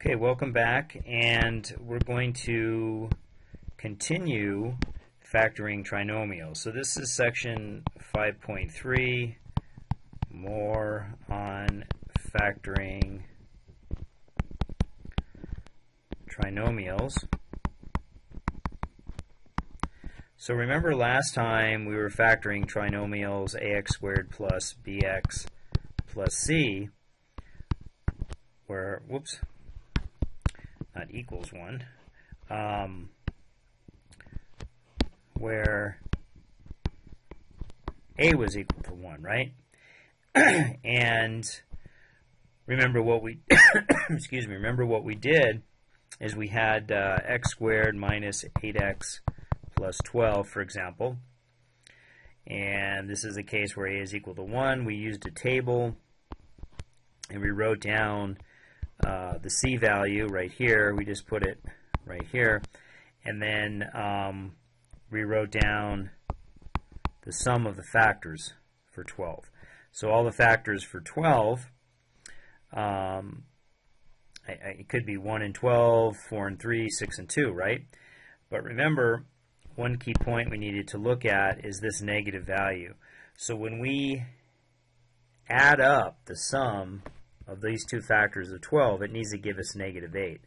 Okay, welcome back, and we're going to continue factoring trinomials. So this is section 5.3, more on factoring trinomials. So remember last time we were factoring trinomials ax squared plus bx plus c, where, whoops, not equals 1, where a was equal to 1, right? And remember what we excuse me, remember what we did is we had x squared minus 8x plus 12, for example. And this is a case where a is equal to 1. We used a table and we wrote down the c value right here. We just put it right here. And then we wrote down the sum of the factors for 12. So all the factors for 12, it could be 1 and 12, 4 and 3, 6 and 2, right? But remember, one key point we needed to look at is this negative value. So when we add up the sum of these two factors of 12, it needs to give us negative 8.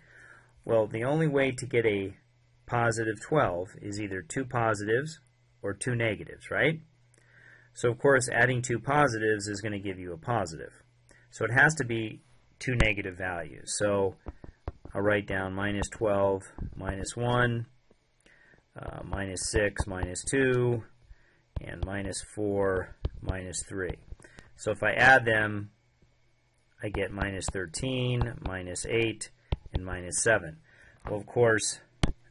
Well, the only way to get a positive 12 is either two positives or two negatives, right? So of course adding two positives is going to give you a positive. So it has to be two negative values. So I'll write down minus 12 minus 1, minus 6 minus 2, and minus 4 minus 3. So if I add them, I get minus 13, minus 8, and minus 7. Well, of course,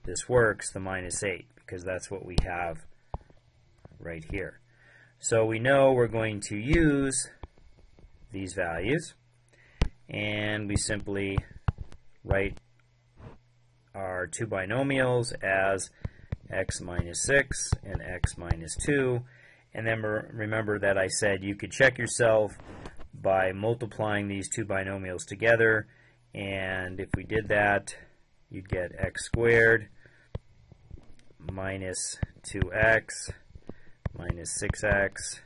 this works, the minus 8, because that's what we have right here. So we know we're going to use these values, and we simply write our two binomials as x minus 6 and x minus 2. And then remember that I said you could check yourself by multiplying these two binomials together, and if we did that, you'd get x squared minus 2x minus 6x,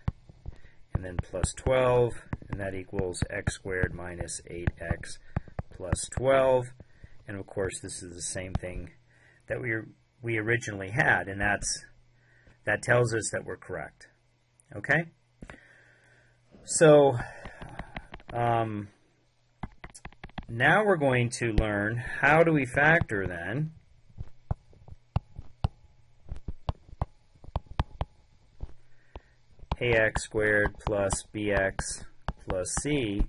and then plus 12, and that equals x squared minus 8x plus 12. And of course this is the same thing that we originally had, and that tells us that we're correct. Okay? So now we're going to learn how do we factor then ax squared plus bx plus c,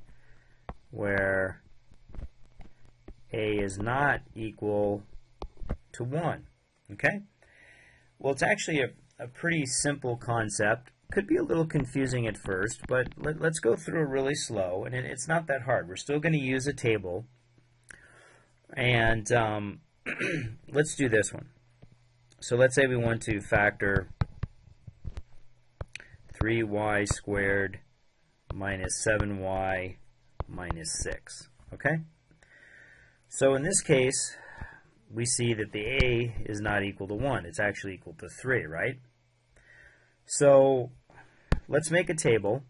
where a is not equal to 1. Okay? Well, it's actually a pretty simple concept. Could be a little confusing at first, but let's go through it really slow, and it's not that hard. We're still going to use a table, and let's do this one. So let's say we want to factor 3y squared minus 7y minus 6. Okay? So in this case, we see that the a is not equal to 1. It's actually equal to 3, right? So let's make a table,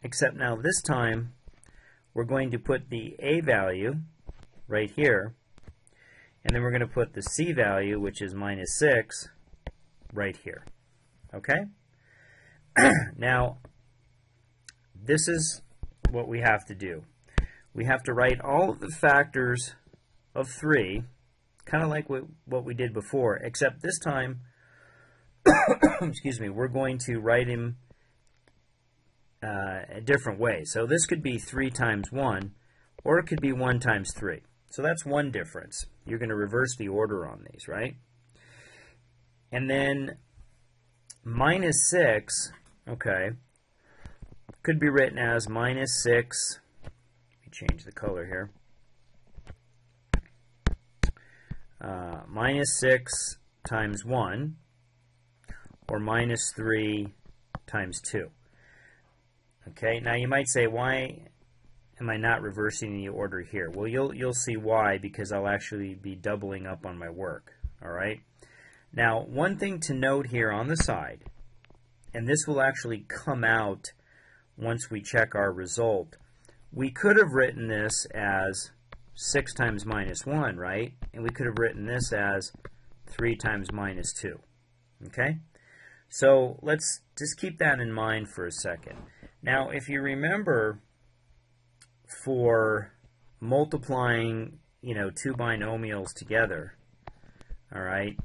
except now this time we're going to put the a value right here, and then we're going to put the c value, which is minus 6, right here. Okay? Now, this is what we have to do. We have to write all of the factors of 3, kind of like what we did before, except this time excuse me, we're going to write him a different way. So this could be 3 times 1, or it could be 1 times 3. So that's one difference. You're going to reverse the order on these, right? And then minus 6, okay, could be written as minus 6, let me change the color here, minus 6 times 1, or minus 3 times 2. Okay, now you might say, why am I not reversing the order here? Well, you'll see why, because I'll actually be doubling up on my work. All right. Now, one thing to note here on the side, and this will actually come out once we check our result. We could have written this as 6 times minus 1, right? And we could have written this as 3 times minus 2. Okay? So let's just keep that in mind for a second. Now, if you remember, for multiplying, two binomials together, all right,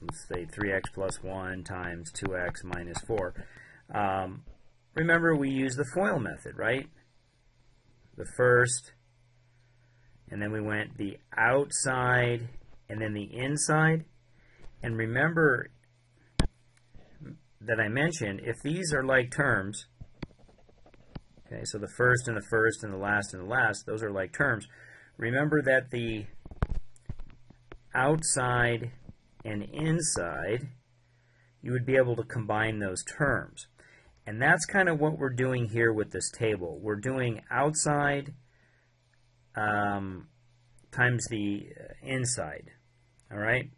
let's say 3x plus 1 times 2x minus 4. Remember, we use the FOIL method, right? The first, and then we went the outside, and then the inside. And remember that I mentioned, if these are like terms, okay, so the first and the first and the last, those are like terms. Remember that the outside and inside, you would be able to combine those terms. And that's kind of what we're doing here with this table. We're doing outside times the inside. All right?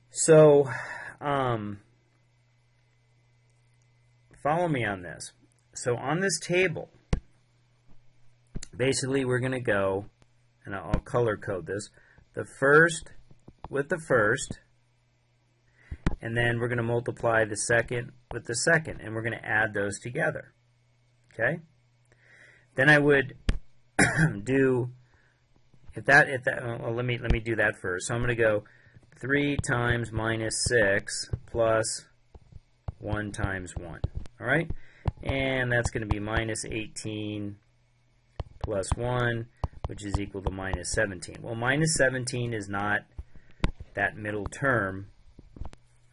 So, follow me on this. So on this table, basically we're going to go, and I'll color code this, the first with the first, and then we're going to multiply the second with the second, and we're going to add those together. Okay? Then I would do, well, let me do that first. So I'm going to go 3 times minus 6 plus 1 times 1. All right? And that's going to be minus 18 plus 1, which is equal to minus 17. Well, minus 17 is not that middle term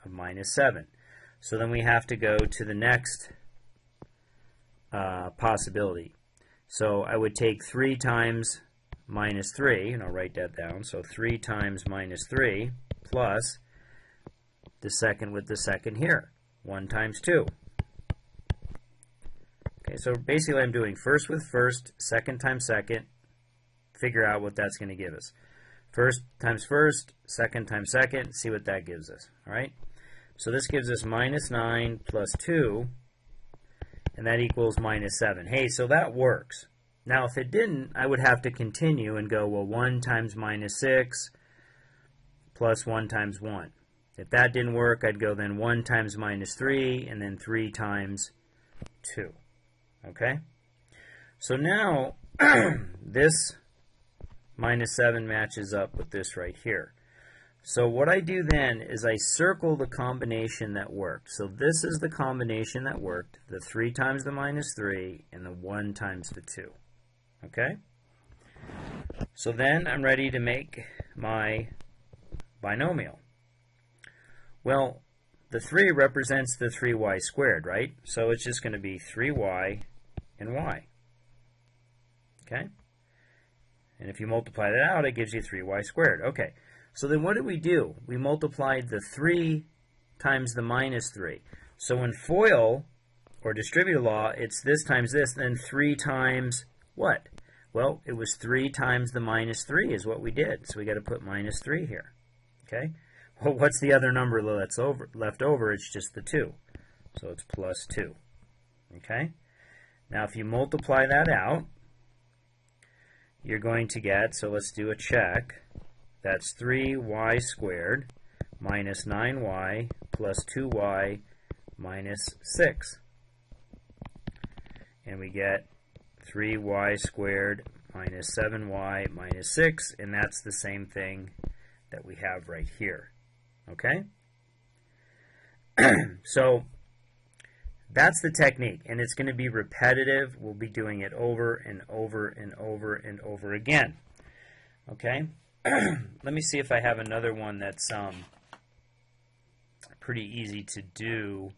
of minus 7. So then we have to go to the next possibility. So I would take 3 times minus 3, and I'll write that down. So 3 times minus 3 plus the second with the second here, 1 times 2. Okay, so basically I'm doing first with first, second times second, figure out what that's going to give us. First times first, second times second, see what that gives us. All right? So this gives us minus 9 plus 2, and that equals minus 7. Hey, so that works. Now, if it didn't, I would have to continue and go, well, 1 times minus 6 plus 1 times 1. If that didn't work, I'd go then 1 times minus 3, and then 3 times 2. Okay? So now, this minus 7 matches up with this right here. So what I do then is I circle the combination that worked. So this is the combination that worked, the 3 times the minus 3 and the 1 times the 2. Okay? So then I'm ready to make my binomial. Well, the 3 represents the 3y squared, right? So it's just going to be 3y and y. Okay? And if you multiply that out, it gives you 3y squared. Okay. So then what did we do? We multiplied the 3 times the minus 3. So in FOIL, or distributive law, it's this times this, then 3 times what? Well, it was 3 times the minus 3 is what we did. So we got to put minus 3 here. Okay? Well, what's the other number that's left over? It's just the 2. So it's plus 2. Okay? Now if you multiply that out, you're going to get, so let's do a check, that's 3y squared minus 9y plus 2y minus 6. And we get 3y squared minus 7y minus 6, and that's the same thing that we have right here. Okay? So that's the technique, and it's going to be repetitive. We'll be doing it over and over and over and over again. Okay? Let me see if I have another one that's pretty easy to do.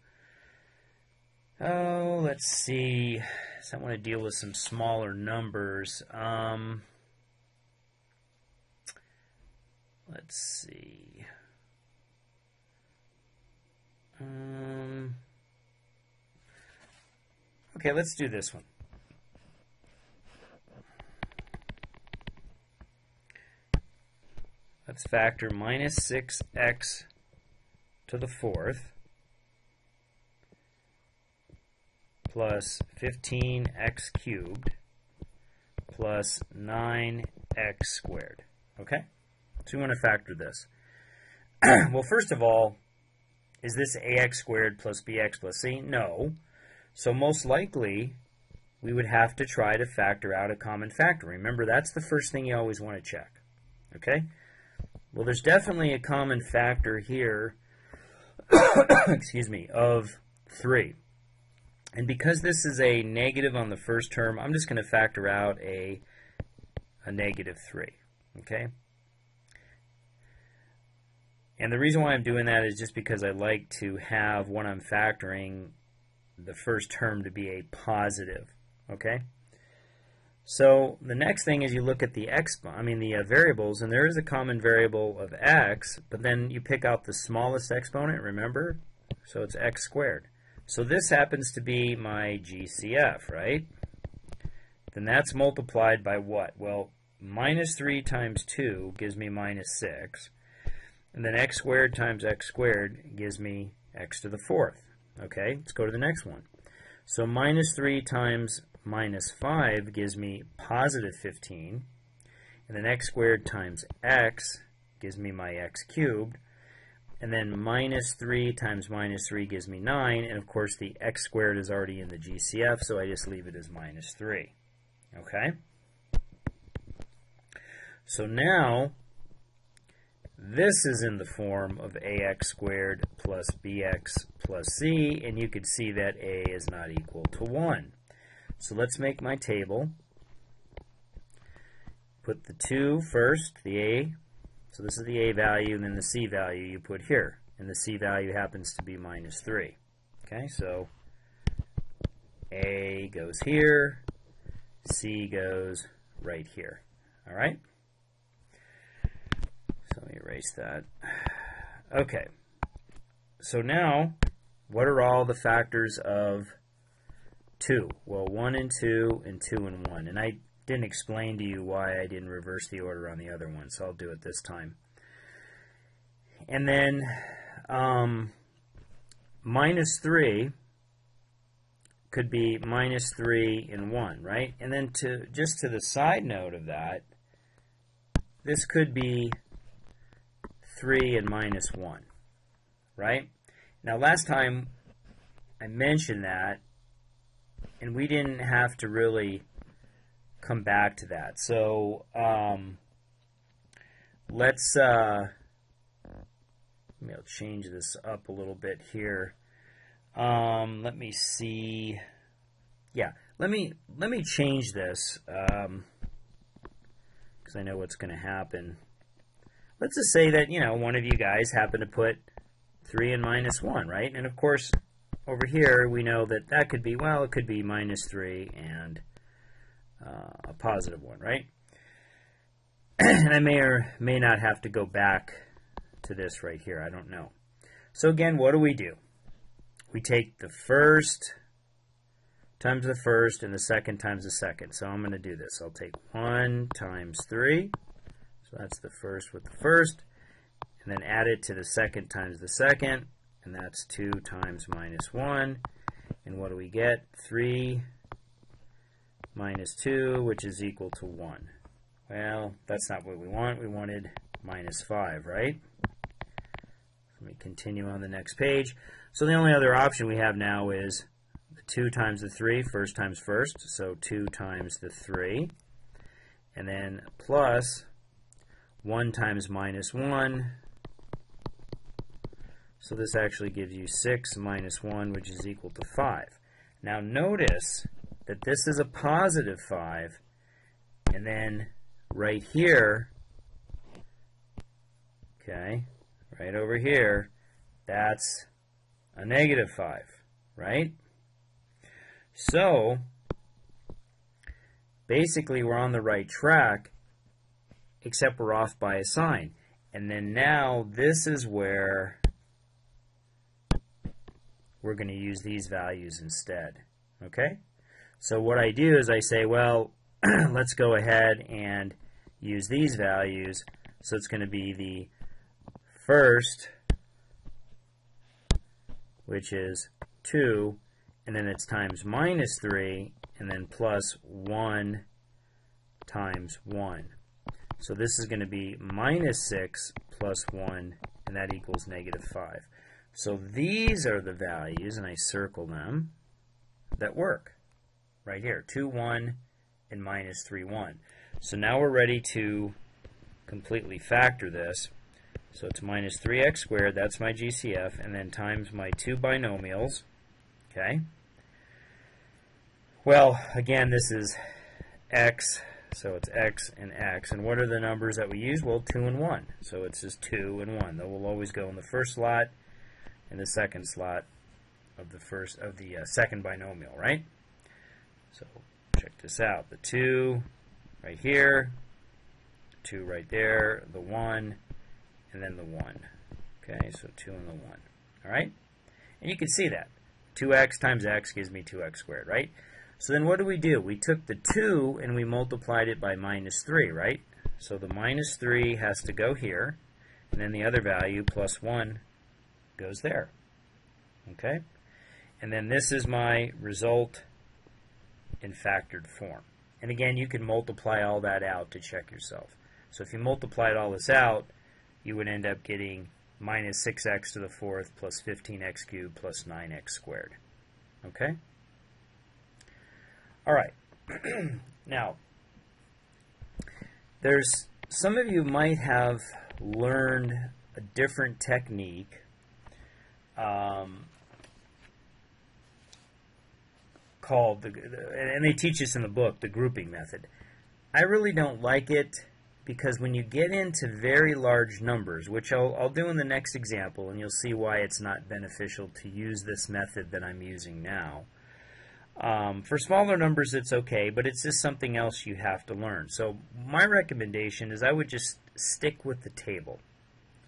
Oh, let's see. So I want to deal with some smaller numbers. Let's see. Okay, let's do this one. let's factor minus 6x to the fourth plus 15x cubed plus 9x squared. Okay? So we want to factor this. Well, first of all, is this ax squared plus bx plus c? No. So most likely, we would have to try to factor out a common factor. Remember, that's the first thing you always want to check. Okay? Well, there's definitely a common factor here, excuse me, of 3. And because this is a negative on the first term, I'm just going to factor out a negative 3. Okay? And the reason why I'm doing that is just because I like to have, when I'm factoring, the first term to be a positive. Okay? So the next thing is you look at the variables, and there is a common variable of x, but then you pick out the smallest exponent, remember? So it's x squared. So this happens to be my GCF, right? Then that's multiplied by what? Well, minus 3 times 2 gives me minus 6. And then x squared times x squared gives me x to the fourth. Okay, let's go to the next one. So minus 3 times minus 5 gives me positive 15. And then x squared times x gives me my x cubed. And then minus 3 times minus 3 gives me 9. And of course the x squared is already in the GCF, so I just leave it as minus 3. Okay? So now, this is in the form of ax squared plus bx plus c, and you could see that a is not equal to 1. So let's make my table. Put the 2 first, the a. So this is the a value, and then the c value you put here. And the c value happens to be minus 3. Okay, so a goes here, c goes right here. All right? So let me erase that. Okay. So now, what are all the factors of 2? Well, 1 and 2 and 2 and 1. And I didn't explain to you why I didn't reverse the order on the other one, so I'll do it this time. And then minus 3 could be minus 3 and 1, right? And then just to the side note of that, this could be 3 and minus 1, right? Now last time I mentioned that, and we didn't have to really come back to that. So let's maybe I'll change this up a little bit here. Let me see. Yeah, let me change this because I know what's going to happen. Let's just say that, you know, one of you guys happened to put 3 and minus 1, right? And of course, over here we know that that could be, well, it could be minus 3 and a positive 1, right? And I may or may not have to go back to this right here. I don't know. So again, what do? We take the first times the first and the second times the second. So I'm going to do this. I'll take 1 times 3. So that's the first with the first. And then add it to the second times the second. And that's 2 times minus 1. And what do we get? 3 minus 2, which is equal to 1. Well, that's not what we want. We wanted minus 5, right? Let me continue on the next page. So the only other option we have now is the 2 times the 3, first times first. So 2 times the 3. And then plus 1 times minus 1. So this actually gives you 6 minus 1, which is equal to 5. Now notice that this is a positive 5. And then right here, okay, right over here, that's a negative 5, right? So basically we're on the right track, except we're off by a sign. And then now this is where we're going to use these values instead. Okay? So what I do is I say, well, let's go ahead and use these values. So it's going to be the first, which is 2, and then it's times minus 3, and then plus 1 times 1. So this is going to be minus 6 plus 1, and that equals negative 5. So these are the values, and I circle them, that work. Right here, 2, 1, and minus 3, 1. So now we're ready to completely factor this. So it's minus 3x squared, that's my GCF, and then times my two binomials. Okay. Well, again, this is x, so it's x and x. And what are the numbers that we use? Well, 2 and 1. So it's just 2 and 1. They will always go in the first slot and the second slot of the second binomial, right? So check this out. The 2 right here, 2 right there, the 1, and then the 1. Okay, so 2 and the 1. All right? And you can see that. 2x times x gives me 2x squared, right? So then what do? We took the 2 and we multiplied it by minus 3, right? So the minus 3 has to go here, and then the other value, plus 1, goes there. Okay? And then this is my result in factored form. And again, you can multiply all that out to check yourself. So if you multiplied all this out, you would end up getting minus 6x to the fourth plus 15x cubed plus 9x squared. Okay? All right. Now, there's some of you might have learned a different technique called, and they teach this in the book, the grouping method. I really don't like it because when you get into very large numbers, which I'll do in the next example, and you'll see why it's not beneficial to use this method that I'm using now. For smaller numbers, it's okay, but it's just something else you have to learn. So my recommendation is I would just stick with the table.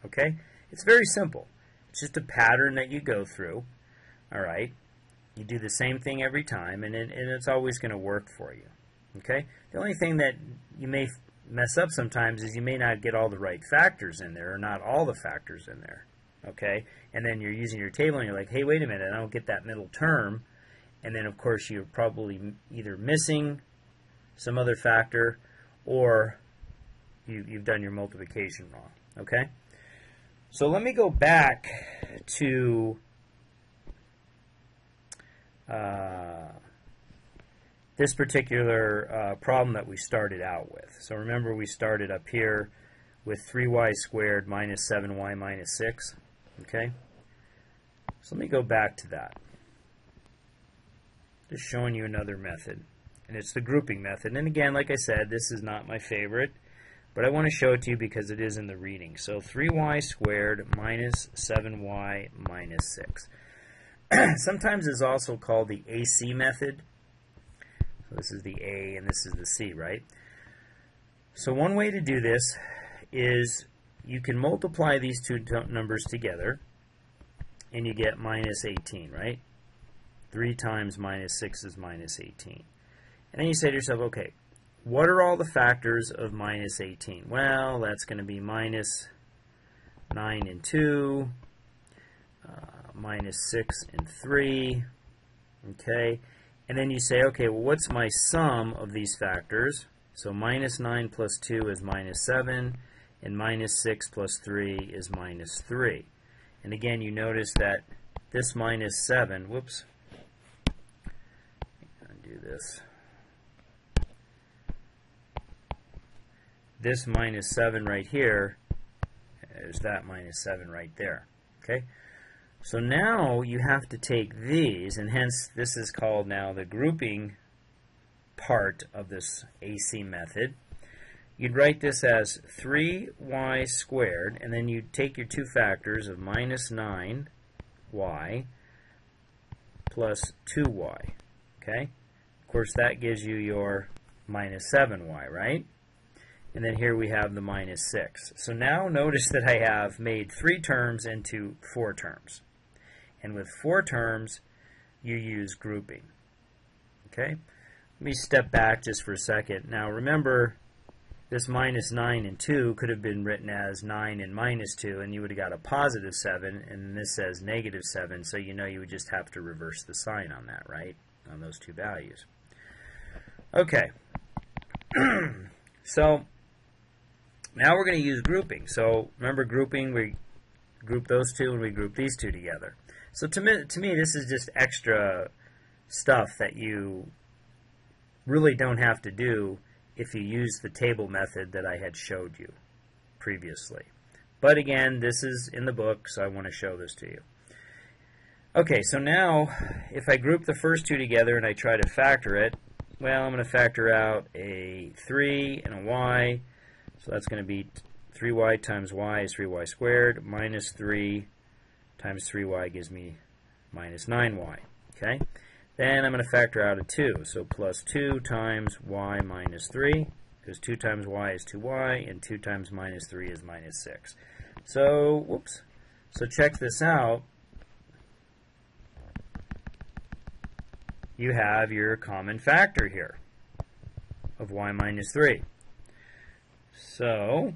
Okay? It's very simple. It's just a pattern that you go through. All right? You do the same thing every time, and it's always going to work for you. Okay? The only thing that you may mess up sometimes is you may not get all the right factors in there, or not all the factors in there. Okay? And then you're using your table, and you're like, hey, wait a minute, I don't get that middle term. And then, of course, you're probably either missing some other factor or you've done your multiplication wrong. Okay? So let me go back to this particular problem that we started out with. So remember, we started up here with 3y squared minus 7y minus 6. Okay? So let me go back to that. Just showing you another method, and it's the grouping method. And again, like I said, this is not my favorite, but I want to show it to you because it is in the reading. So 3y squared minus 7y minus 6. Sometimes it's also called the AC method. So this is the A and this is the C, right? So one way to do this is you can multiply these two numbers together, and you get minus 18, right? 3 times minus 6 is minus 18. And then you say to yourself, okay, what are all the factors of minus 18? Well, that's going to be minus 9 and 2, minus 6 and 3, okay? And then you say, okay, well, what's my sum of these factors? So minus 9 plus 2 is minus 7, and minus 6 plus 3 is minus 3. And again, you notice that this minus 7, whoops, this. This minus 7 right here is that minus 7 right there. Okay? So now you have to take these, and hence this is called now the grouping part of this AC method. You'd write this as 3y squared, and then you'd take your two factors of minus 9y plus 2y. Okay? Of course, that gives you your minus 7y, right? And then here we have the minus 6. So now notice that I have made 3 terms into 4 terms. And with 4 terms, you use grouping. Okay? Let me step back just for a second. Now remember, this minus 9 and 2 could have been written as 9 and minus 2, and you would have got a positive 7, and this says negative 7, so you know you would just have to reverse the sign on that, right? On those two values. Okay. So now we're going to use grouping. So remember grouping, we group those two and we group these two together. So to me this is just extra stuff that you really don't have to do if you use the table method that I had showed you previously. But again, this is in the book, so I want to show this to you. Okay, so now if I group the first two together and I try to factor it, well, I'm going to factor out a 3 and a y, so that's going to be 3y times y is 3y squared, minus 3 times 3y gives me minus 9y. Okay? Then I'm going to factor out a 2, so plus 2 times y minus 3, because 2 times y is 2y, and 2 times minus 3 is minus 6. So, whoops. So check this out. You have your common factor here of y minus 3. So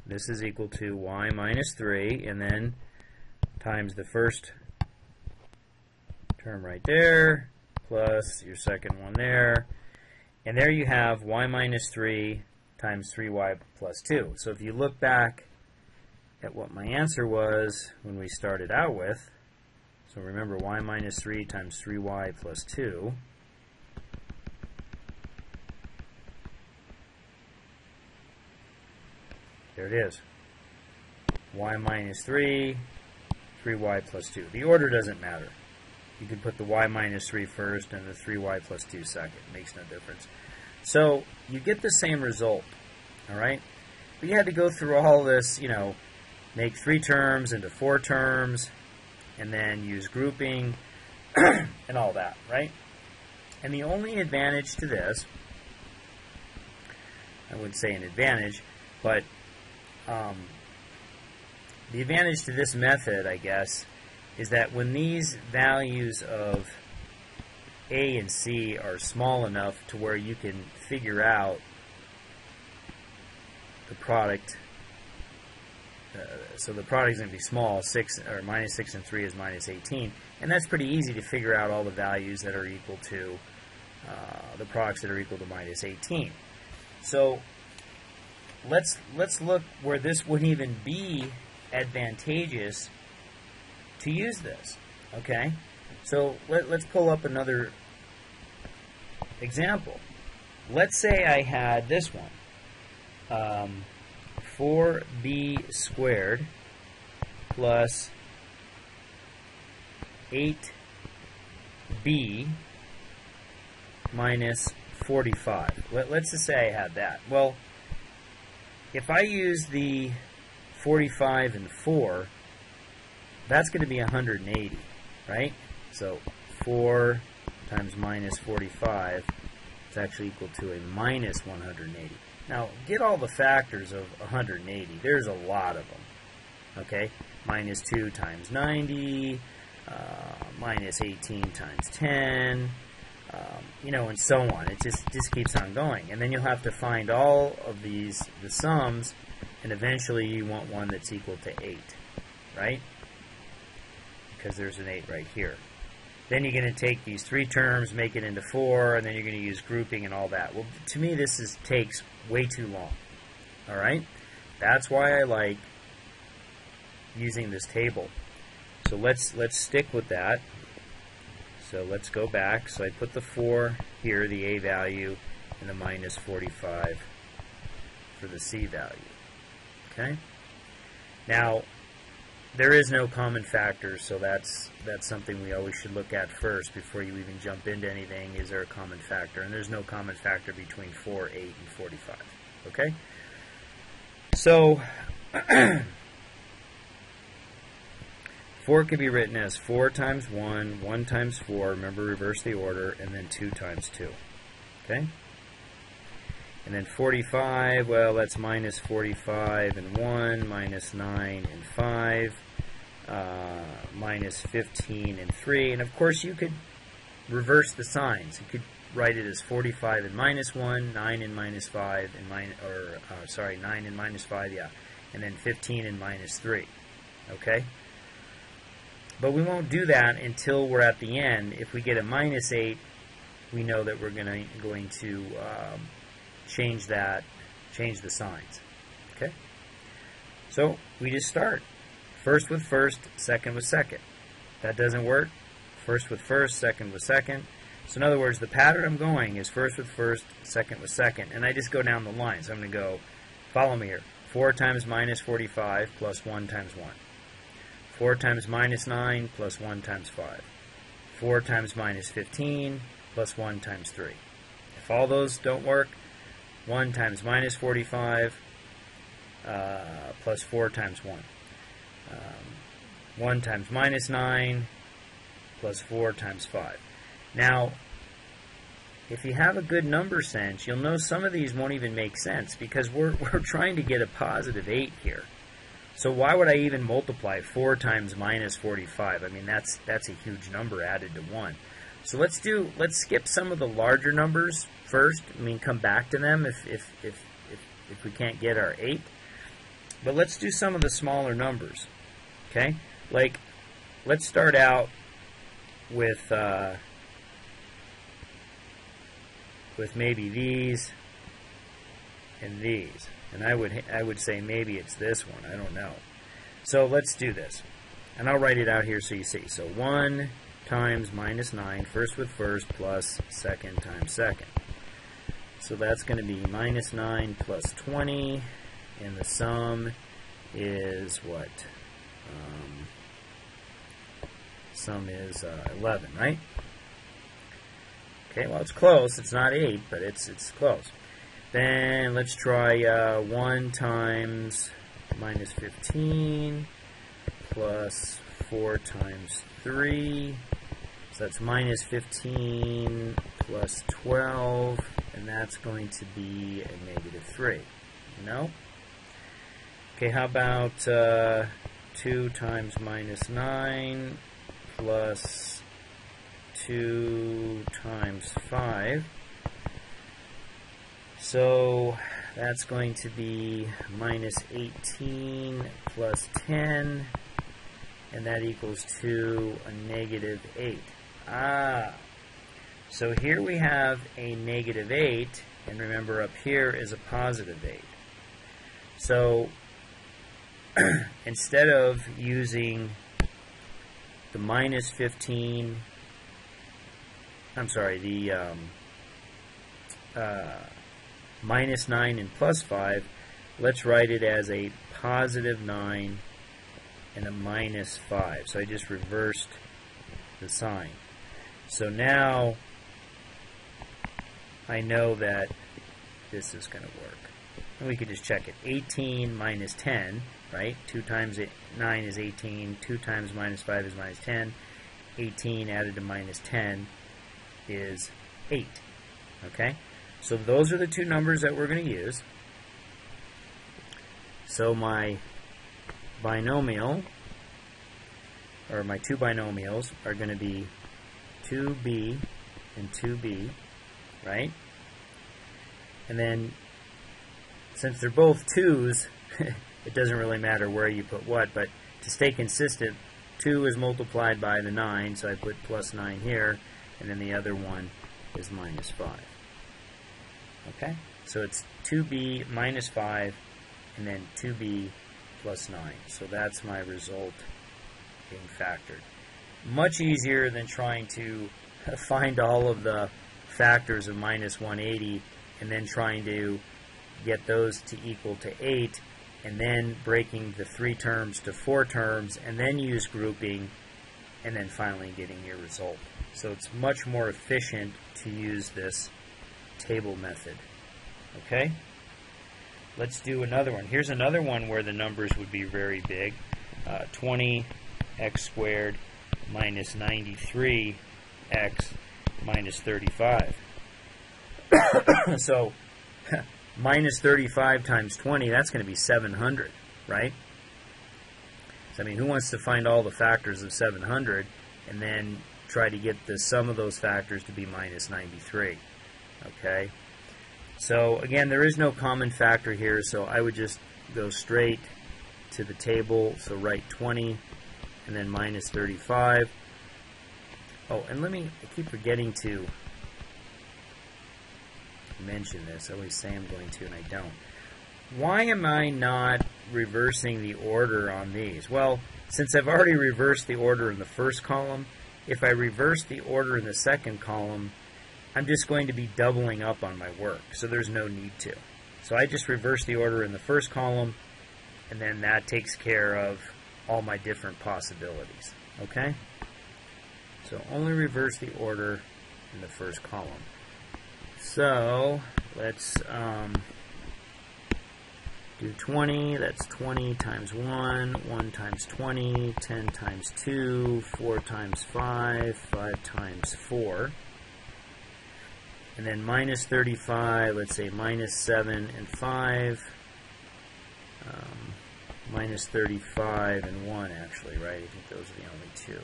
this is equal to y minus 3, and then times the first term right there, plus your second one there, and there you have y minus 3 times 3y plus 2. So if you look back at what my answer was when we started out with, so remember y minus 3 times 3y plus 2, there it is, y minus 3, 3y plus 2. The order doesn't matter. You can put the y minus 3 first and the 3y plus 2 second. It makes no difference. So you get the same result, all right? But you had to go through all this, you know, make 3 terms into 4 terms, and then use grouping and all that, right? And the only advantage to this, I wouldn't say an advantage, but the advantage to this method, I guess, is that when these values of A and C are small enough to where you can figure out the product, so the product is going to be small, 6 or minus 6 and 3 is minus 18, and that's pretty easy to figure out all the values that are equal to the products that are equal to minus 18. So let's look where this wouldn't even be advantageous to use this. Okay, so let's pull up another example. Let's say I had this one, 4b squared plus 8b minus 45. Let's just say I had that. Well, if I use the 45 and 4, that's going to be 180, right? So 4 times minus 45 is actually equal to a minus 180. Now, get all the factors of 180. There's a lot of them, okay? Minus 2 times 90, minus 18 times 10, you know, and so on. It just keeps on going. And then you'll have to find all of these, the sums, and eventually you want one that's equal to 8, right? Because there's an 8 right here. Then you're going to take these 3 terms, make it into 4, and then you're going to use grouping and all that. Well, to me, this takes way too long. All right? That's why I like using this table. So let's stick with that. So let's go back. So I put the 4 here, the A value, and the minus 45 for the C value. Okay? Now, there is no common factor, so that's something we always should look at first before you even jump into anything. Is there a common factor? And there's no common factor between 4, 8, and 45. Okay? So 4 could be written as 4 times 1, 1 times 4, remember reverse the order, and then 2 times 2. Okay? And then 45, well, that's minus 45 and 1, minus 9 and 5, minus 15 and 3. And of course, you could reverse the signs. You could write it as 45 and minus 1, 9 and minus 5, and 9 and minus 5, yeah, and then 15 and minus 3, okay? But we won't do that until we're at the end. If we get a minus 8, we know that we're going to change the signs, okay? So we just start. First with first, second with second. That doesn't work. First with first, second with second. So in other words, the pattern I'm going is first with first, second with second. And I just go down the line. So I'm going to go, follow me here. 4 times minus 45 plus 1 times 1. 4 times minus 9 plus 1 times 5. 4 times minus 15 plus 1 times 3. If all those don't work, 1 times minus 45 plus 4 times 1. 1 times minus 9 plus 4 times 5. Now, if you have a good number sense, you'll know some of these won't even make sense because we're trying to get a positive 8 here. So why would I even multiply 4 times minus 45? I mean, that's a huge number added to 1. So let's skip some of the larger numbers first. I mean, come back to them if we can't get our 8. But let's do some of the smaller numbers. Okay? Like, let's start out with maybe these and these. And I would say maybe it's this one. I don't know. So let's do this. And I'll write it out here so you see. So 1 times minus 9, first with first, plus second times second. So that's going to be minus 9 plus 20. And the sum is what? Sum is 11, right? Okay, well, it's close. It's not 8, but it's close. Then let's try 1 times minus 15 plus 4 times 3. So that's minus 15 plus 12, and that's going to be a negative 3. You know? Okay, how about 2 times minus 9 plus 2 times 5. So that's going to be minus 18 plus 10, and that equals to a negative 8. So here we have a negative 8, and remember up here is a positive 8. So instead of using the minus 15, minus 9 and plus 5, let's write it as a positive 9 and a minus 5. So I just reversed the sign. So now I know that this is going to work. And we could just check it. 18 minus 10, right? 2 times 9 is 18. 2 times minus 5 is minus 10. 18 added to minus 10 is 8. Okay? So those are the two numbers that we're going to use. So my binomial, or my two binomials, are going to be 2b and 2b, right? And then, since they're both 2's, it doesn't really matter where you put what, but to stay consistent, 2 is multiplied by the 9, so I put plus 9 here, and then the other one is minus 5. Okay? So it's 2b minus 5, and then 2b plus 9. So that's my result being factored. Much easier than trying to find all of the factors of minus 180 and then trying to get those to equal to 8 and then breaking the 3 terms to 4 terms and then use grouping and then finally getting your result. So it's much more efficient to use this table method. Okay? Let's do another one. Here's another one where the numbers would be very big. 20x squared minus 93x minus 35. So minus 35 times 20, that's going to be 700, right? So, I mean, who wants to find all the factors of 700 and then try to get the sum of those factors to be minus 93. Okay? So again, there is no common factor here, so I would just go straight to the table. So write 20 and then minus 35. Oh, and I keep forgetting to mention this. I always say I'm going to and I don't. Why am I not reversing the order on these? Well, since I've already reversed the order in the first column, if I reverse the order in the second column, I'm just going to be doubling up on my work, so there's no need to. So I just reverse the order in the first column, and then that takes care of all my different possibilities. Okay? So only reverse the order in the first column. So let's do 20. That's 20 times 1, 1 times 20, 10 times 2, 4 times 5, 5 times 4. And then minus 35, let's say minus 7 and 5. Minus 35 and 1, actually, right? I think those are the only two.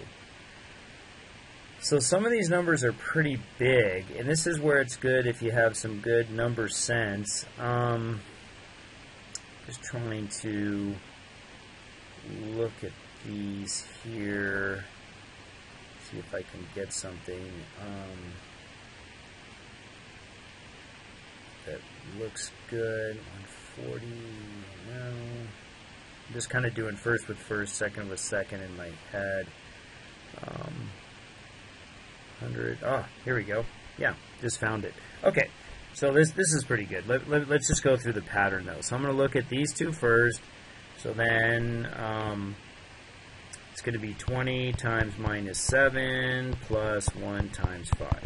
So some of these numbers are pretty big, and this is where it's good if you have some good number sense. Just trying to look at these here, see if I can get something that looks good. 140, no. I'm just kind of doing first with first, second with second in my head. 100. Oh, here we go. Yeah, just found it. Okay, so this is pretty good. Let's just go through the pattern though. So I'm going to look at these two first. So then it's going to be 20 times minus 7 plus 1 times 5.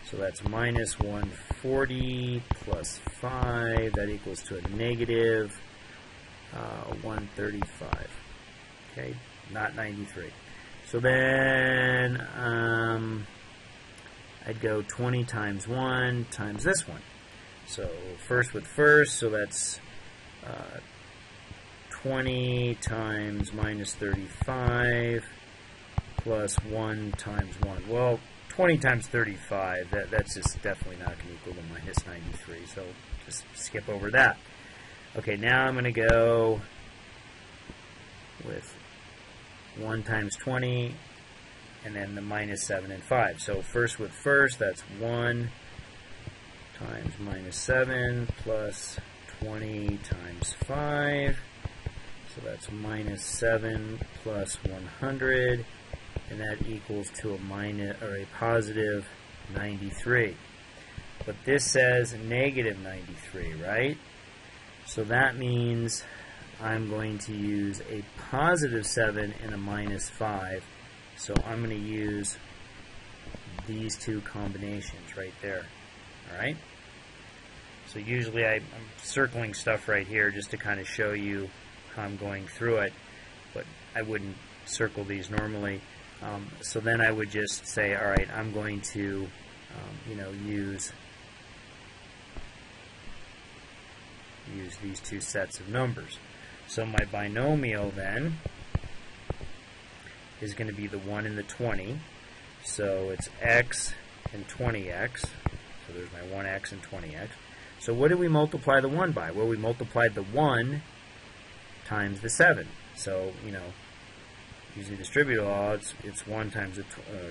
So that's minus 140 plus 5. That equals to a negative 135. Okay, not 93. So then I'd go 20 times 1 times this one. So first with first, so that's 20 times minus 35 plus 1 times 1. Well, 20 times 35, that's just definitely not going to equal to minus 93, so just skip over that. Okay, now I'm going to go with 1 times 20, and then the minus 7 and 5. So first with first, that's 1 times minus 7 plus 20 times 5. So that's minus 7 plus 100, and that equals to a positive 93. But this says negative 93, right? So that means I'm going to use a positive 7 and a minus 5. So I'm going to use these two combinations right there. Alright? So usually I'm circling stuff right here just to kind of show you how I'm going through it, but I wouldn't circle these normally. So then I would just say, alright, I'm going to use these two sets of numbers. So my binomial then is going to be the 1 and the 20. So it's x and 20x. So there's my 1x and 20x. So what did we multiply the 1 by? Well, we multiplied the 1 times the 7. So, using distributive law, it's 1 times the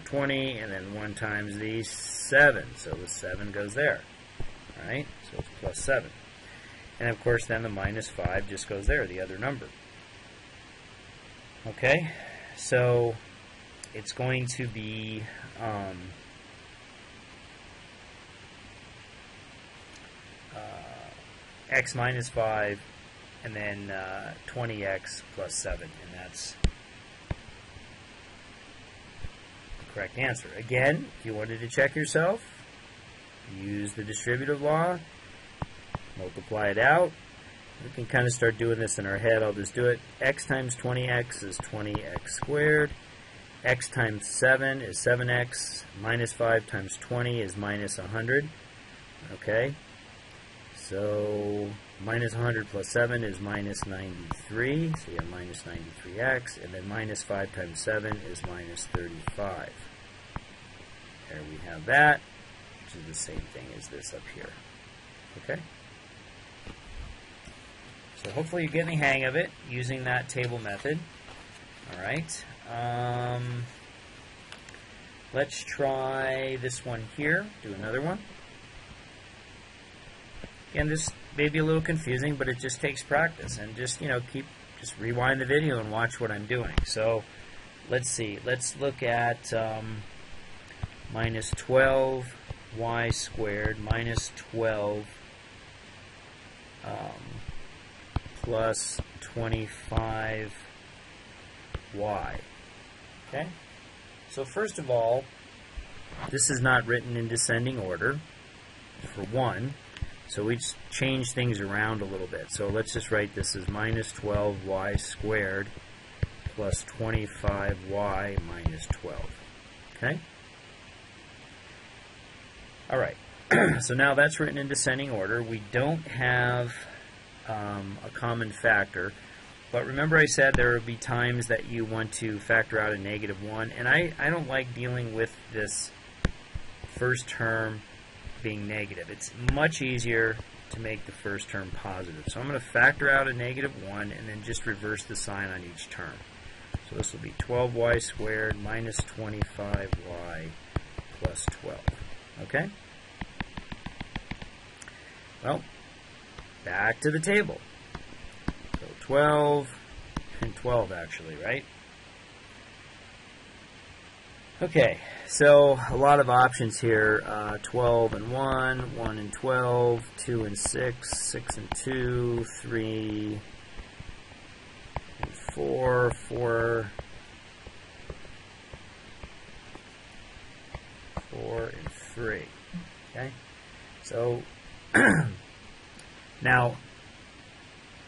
20 and then 1 times the 7. So the 7 goes there. Alright? So it's plus 7. And of course then the minus 5 just goes there, the other number. Okay? So it's going to be x minus 5 and then 20x plus 7, and that's the correct answer. Again, if you wanted to check yourself, use the distributive law, multiply it out. We can kind of start doing this in our head. I'll just do it. X times 20x is 20x squared. X times 7 is 7x. Minus 5 times 20 is minus 100. Okay? So minus 100 plus 7 is minus 93. So you have minus 93x. And then minus 5 times 7 is minus 35. There we have that, which is the same thing as this up here. Okay? So hopefully you're getting the hang of it using that table method. All right. Let's try this one here. Do another one. Again, this may be a little confusing, but it just takes practice. And just, just rewind the video and watch what I'm doing. So let's see. Let's look at minus 12y squared minus 12 plus 25y. Okay? So first of all, this is not written in descending order, for one. So we just change things around a little bit. So let's just write this as minus 12y squared plus 25y minus 12. Okay? All right. So now that's written in descending order. We don't have a common factor. But remember I said there would be times that you want to factor out a -1. And I don't like dealing with this first term being negative. It's much easier to make the first term positive. So I'm going to factor out a -1 and then just reverse the sign on each term. So this will be 12y squared minus 25y plus 12. Okay? Well, back to the table. So 12 and 12 actually, right? Okay, so a lot of options here. 12 and 1, 1 and 12, 2 and 6, 6 and 2, 3 and 4, 4 and 3. Okay, so now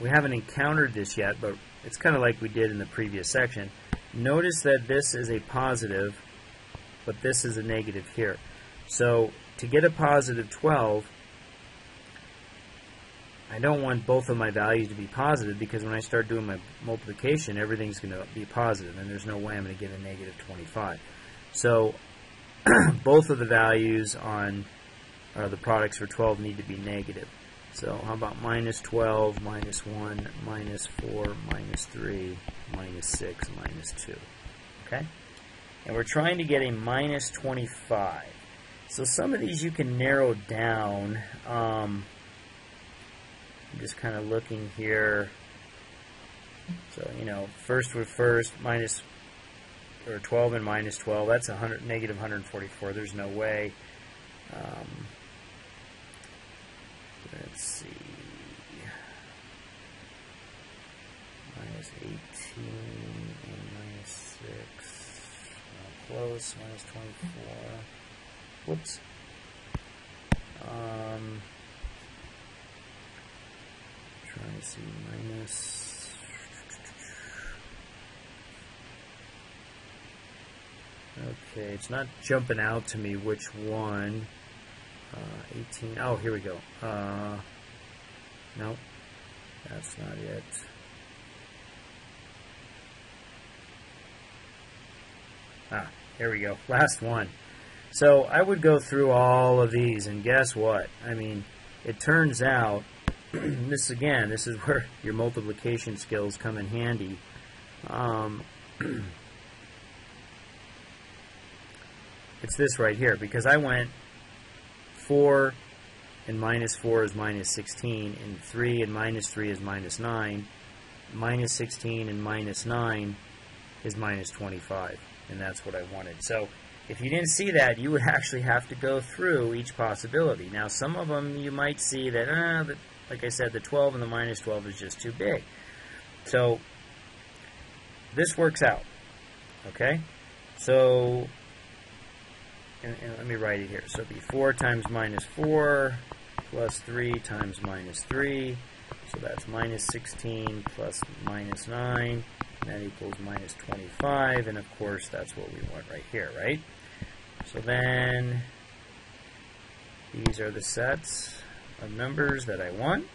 we haven't encountered this yet, but it's kind of like we did in the previous section. Notice that this is a positive, but this is a negative here. So to get a positive 12, I don't want both of my values to be positive, because when I start doing my multiplication, everything's going to be positive, and there's no way I'm going to get a -25. So both of the values on the products for 12 need to be negative. So how about minus 12, minus 1, minus 4, minus 3, minus 6, minus 2. Okay? And we're trying to get a minus 25. So some of these you can narrow down. I'm just kind of looking here. So, first with first, minus, or 12 and minus 12, that's negative 144. There's no way. Let's see. Minus 18 and minus 6. Close. Minus 24. Whoops. Trying to see. Minus. Okay, it's not jumping out to me which one. 18. Oh, here we go. Nope, that's not it. Here we go. Last one. So I would go through all of these, and guess what? I mean, it turns out, this is where your multiplication skills come in handy. It's this right here, because I went 4 and minus 4 is minus 16, and 3 and minus 3 is minus 9. Minus 16 and minus 9 is minus 25, and that's what I wanted. So if you didn't see that, you would actually have to go through each possibility. Now, some of them you might see that, like I said, the 12 and the minus 12 is just too big. So this works out, okay? So, and let me write it here. So it'd be 4 times minus 4 plus 3 times minus 3. So that's minus 16 plus minus 9. And that equals minus 25. And of course, that's what we want right here, right? So then these are the sets of numbers that I want.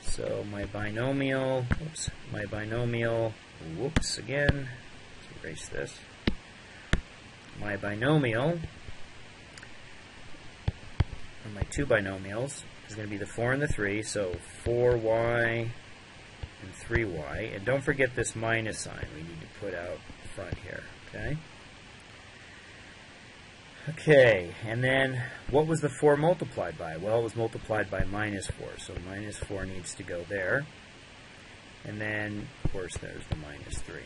So my binomial, again, let's erase this. My binomial or my two binomials, is going to be the 4 and the 3, so 4y and 3y. And don't forget this minus sign we need to put out front here, okay? Okay, and then what was the 4 multiplied by? Well, it was multiplied by minus 4, so minus 4 needs to go there. And then, of course, there's the minus 3.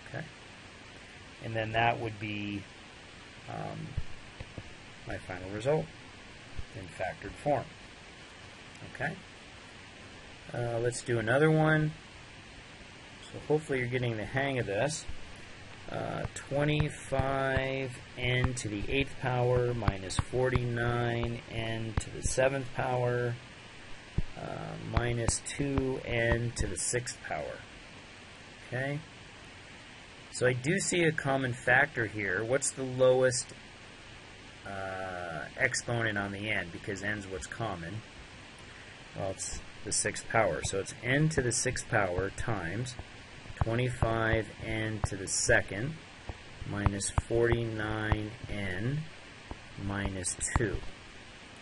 Okay? And then that would be my final result in factored form. Okay? Let's do another one. So hopefully you're getting the hang of this. 25n to the 8th power minus 49n to the 7th power minus 2n to the 6th power. Okay? So I do see a common factor here. What's the lowest exponent on the end? Because n's what's common. Well, it's the 6th power. So it's n to the 6th power times 25n to the 2nd minus 49n minus 2.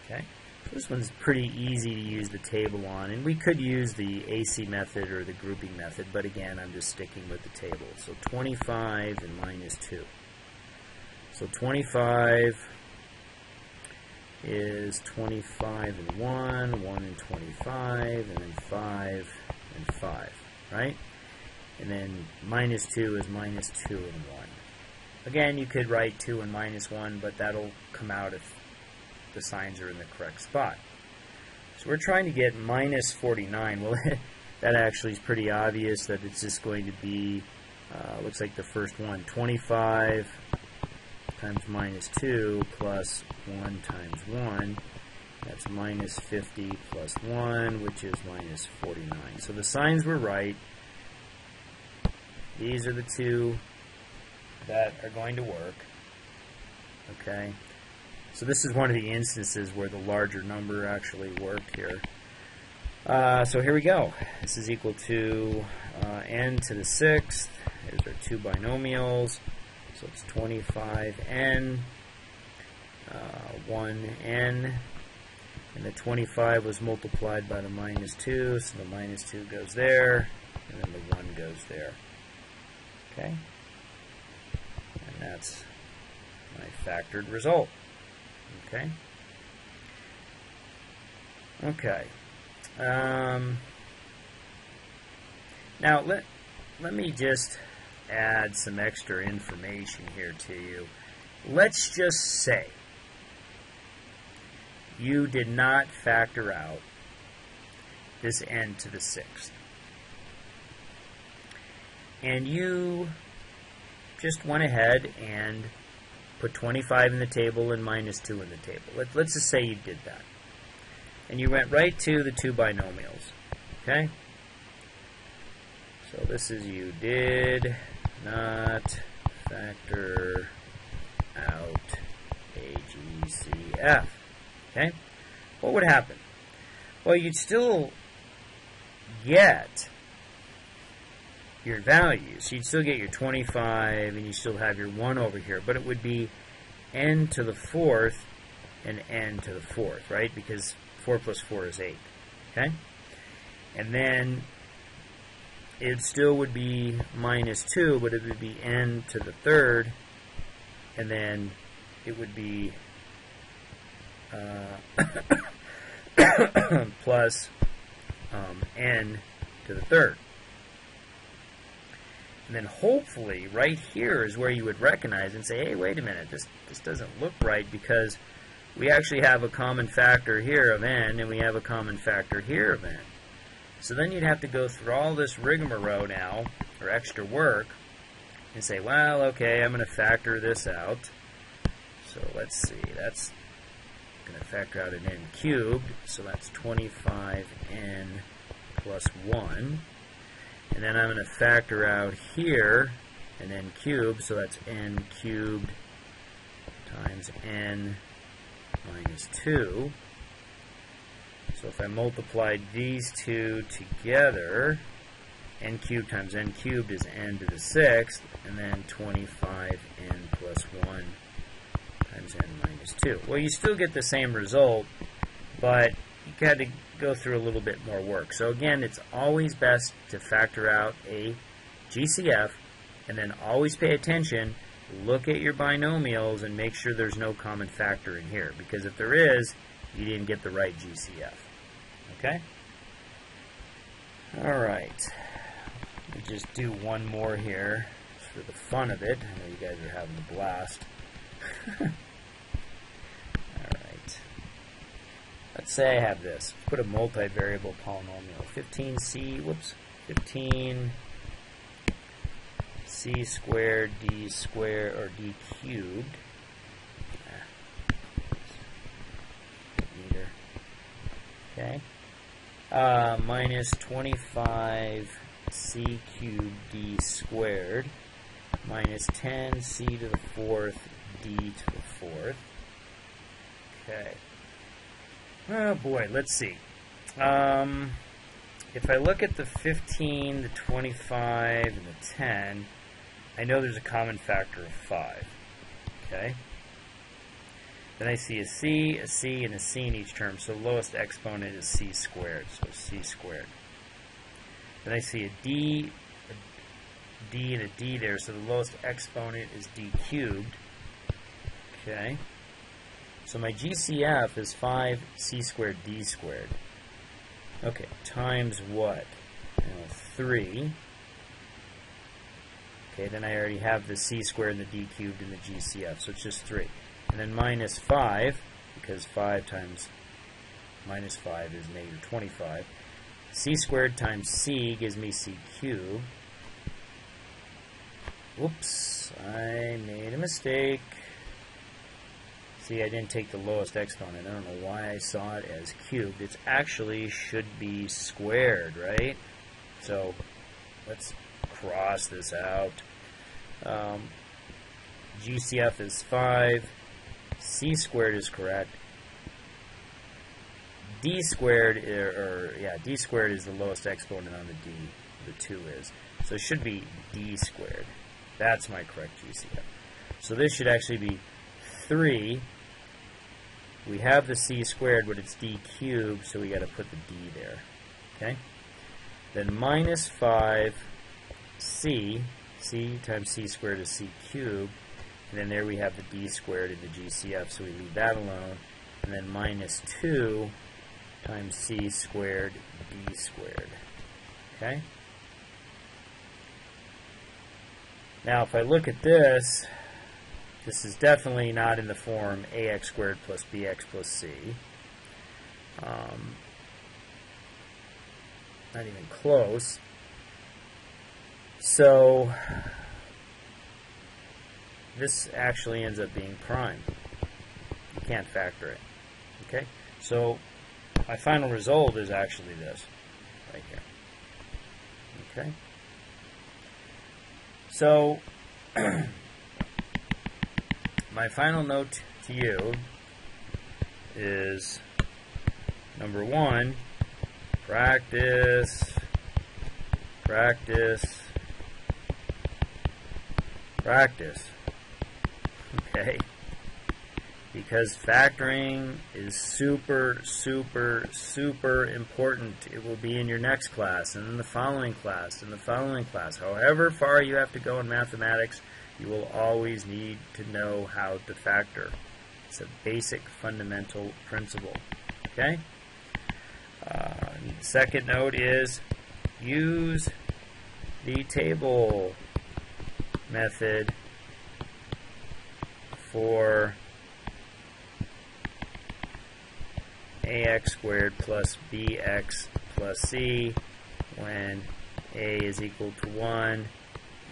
Okay? This one's pretty easy to use the table on, and we could use the AC method or the grouping method, but again, I'm just sticking with the table. So 25 and minus 2. So 25 is 25 and 1, 1 and 25, and then 5 and 5, right? And then minus 2 is minus 2 and 1. Again, you could write 2 and minus 1, but that'll come out if the signs are in the correct spot. So we're trying to get minus 49. Well, that actually is pretty obvious that it's just going to be, looks like the first one, 25 times minus 2 plus 1 times 1. That's minus 50 plus 1, which is minus 49. So the signs were right. These are the two that are going to work. Okay? So this is one of the instances where the larger number actually worked here. So here we go. This is equal to n to the 6th. Here's our two binomials. So it's 25n, 1n, and the 25 was multiplied by the minus 2, so the minus 2 goes there, and then the 1 goes there. Okay? And that's my factored result. Okay? Okay. Now, let me just add some extra information here to you. Let's just say you did not factor out this n to the 6th. And you just went ahead and put 25 in the table and minus 2 in the table. Let's just say you did that. And you went right to the two binomials. Okay? So this is you did not factor out AGCF. Okay? What would happen? Well, you'd still get your values. So you'd still get your 25 and you still have your 1 over here, but it would be n to the 4th and n to the 4th, right? Because 4 plus 4 is 8. Okay? And then it still would be minus 2, but it would be n to the 3rd, and then it would be plus n to the 3rd. And then hopefully right here is where you would recognize and say, hey, wait a minute, this doesn't look right, because we actually have a common factor here of n, and we have a common factor here of n. So then you'd have to go through all this rigmarole now, or extra work, and say, well, okay, I'm going to factor this out. So let's see, that's going to factor out an n cubed, so that's 25n plus 1. And then I'm going to factor out here an n cubed, so that's n cubed times n minus 2. So if I multiplied these two together, n cubed times n cubed is n to the 6th, and then 25n plus 1 times n minus 2. Well, you still get the same result, but you got to go through a little bit more work. So again, it's always best to factor out a GCF, and then always pay attention, look at your binomials, and make sure there's no common factor in here, because if there is, you didn't get the right GCF. Okay? Alright. Let me just do one more here for the fun of it. I know you guys are having a blast. Alright. Let's say I have this. Put a multivariable polynomial. 15c squared d squared, or d cubed. Okay. Minus 25c cubed d squared minus 10c to the fourth d to the fourth. Okay. Oh boy, let's see. If I look at the 15, the 25, and the 10, I know there's a common factor of 5. Okay? Then I see a c, and a c in each term, so the lowest exponent is c squared, so c squared. Then I see a d, and a d there, so the lowest exponent is d cubed. Okay? So my GCF is 5c squared d squared. Okay, times what? 3. Okay, then I already have the c squared and the d cubed in the GCF, so it's just 3. And then minus 5, because 5 times minus 5 is negative 25. C squared times c gives me c cubed. Whoops, I made a mistake. See, I didn't take the lowest exponent. I don't know why I saw it as cubed. It actually should be squared, right? So let's cross this out. GCF is 5. C squared is correct. D squared, D squared is the lowest exponent on the D. The 2 is. So it should be D squared. That's my correct GCF. So this should actually be 3. We have the c squared, but it's d cubed, so we got to put the d there. Okay? Then minus 5c, c times c squared is c cubed, and then there we have the d squared in the GCF, so we leave that alone. And then minus 2 times c squared d squared. Okay? Now if I look at this, this is definitely not in the form ax squared plus bx plus c. Not even close. So this actually ends up being prime. You can't factor it. Okay? So my final result is actually this right here. Okay? So my final note to you is, number 1, practice, practice, practice. Okay? Because factoring is super, super, super important. It will be in your next class, and in the following class, and the following class. However far you have to go in mathematics, you will always need to know how to factor. It's a basic fundamental principle. Okay? Second note is use the table method for ax squared plus bx plus c when a is equal to 1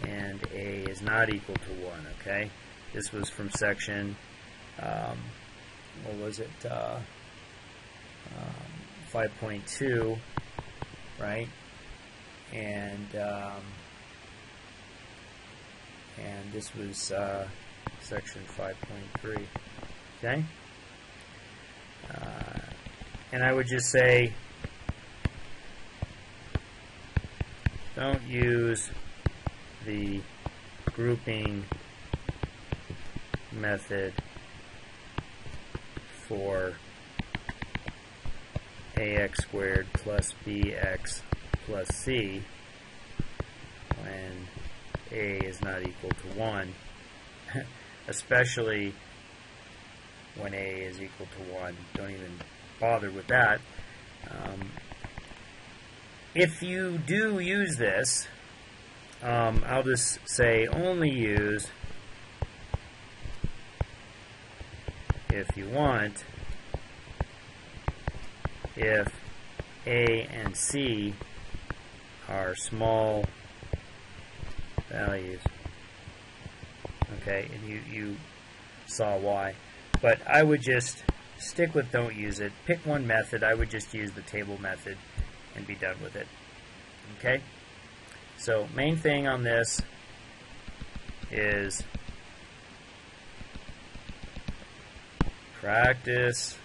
and a is not equal to 1, okay? This was from section, what was it, 5.2, right? And this was section 5.3, okay? And I would just say, don't use the grouping method for ax squared plus bx plus c when a is not equal to 1, especially when a is equal to 1. Don't even bother with that. If you do use this, I'll just say only use if you want if a and c are small values. Okay, and you saw why. But I would just stick with don't use it. Pick one method. I would just use the table method and be done with it. Okay? So main thing on this is practice,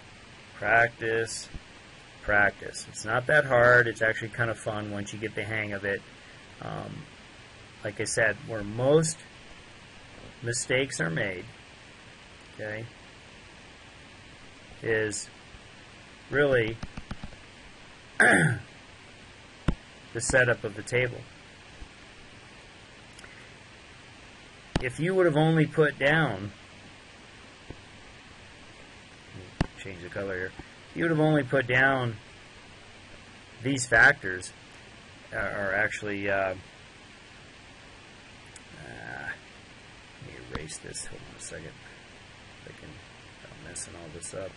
practice, practice. It's not that hard. It's actually kind of fun once you get the hang of it. Like I said, where most mistakes are made, okay, is really the setup of the table. If you would have only put down, change the color here, if you would have only put down these factors, are actually, let me erase this, hold on a second, I'm messing all this up.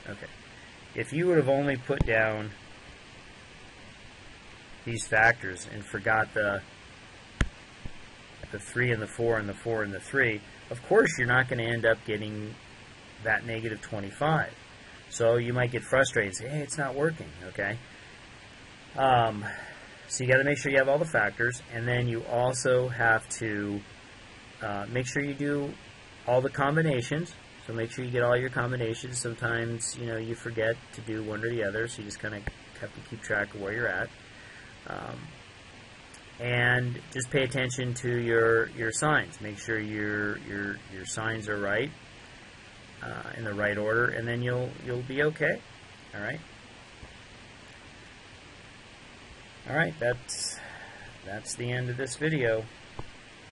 Okay, if you would have only put down these factors and forgot the 3 and the 4 and the 4 and the 3, of course you're not going to end up getting that negative 25. So you might get frustrated and say, hey, it's not working, okay? So you got to make sure you have all the factors, and then you also have to make sure you do all the combinations. So make sure you get all your combinations. Sometimes, you know, you forget to do one or the other, so you just kind of have to keep track of where you're at. And just pay attention to your signs. Make sure your signs are right, in the right order, and then you'll be okay. All right. All right. That's the end of this video.